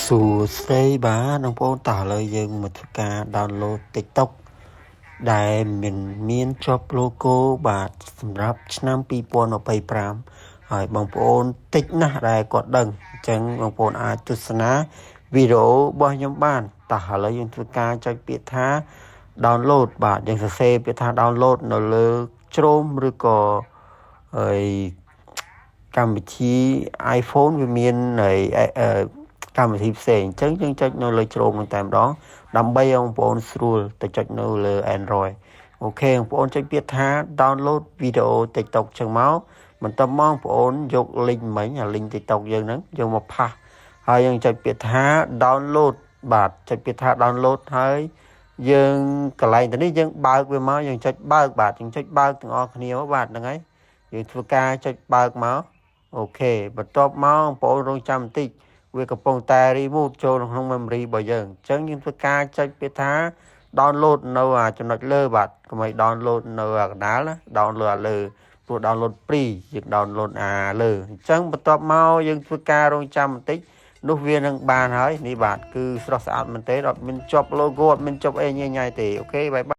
សួស្តីបាទបងប្អូនតើឥឡូវយើងមកធ្វើការ download TikTok ដែលមានជាប់ logo បាទសម្រាប់ឆ្នាំ2025ហើយបងប្អូនតិចណាស់ដែលគាត់ដឹងអញ្ចឹងបងប្អូនអាចទស្សនាវីដេអូរបស់ខ្ញុំបានតើឥឡូវយើងធ្វើការចុចពាក្យថា download បាទយើងសរសេរពាក្យថា download នៅលើជ្រោមឬក៏ហើយកម្មវិធី iPhone វាមានកម្មវិធីផ្សេងអញ្ចឹងយើងចុចនៅលើជ្រោមនឹងតែម្ដងដើម្បីឲ្យបងប្អូនស្រួលទៅចុចនៅលើ Android អូខេបងប្អូនចុចពាក្យថា download វីដេអូ TikTok ចឹងមកបន្ទាប់មកបងប្អូនយក link មិញអា link TikTok យើងហ្នឹងយកមកផាសហើយយើងចុចពាក្យថា download បាទចុចពាក្យថា download ហើយយើងកន្លែងទៅនេះយើងបើកវាមកយើងចុចបើកបាទយើងចុចបើកទាំងអស់គ្នាមកបាទហ្នឹងហើយយើងធ្វើការចុចបើកមកអូខេបន្ទាប់មកបងប្អូនរងចាំបន្តិចវាកំពុងតែ remove ចូលក្នុង memory របស់យើងអញ្ចឹងយើងធ្វើការចុចពាក្យថា download នៅចំណុចលើបាទកុំឲ្យ download នៅកណ្ដាលណា download លើព្រោះ download free យើង download លើអញ្ចឹងបន្ទាប់មកយើងធ្វើការរងចាំបន្តិចនោះវានឹងបានហើយនេះបាទគឺស្រស់ស្អាតមែនទេអត់មានជាប់ logo អត់មានជាប់អីញ៉ៃទេអូខេបាយ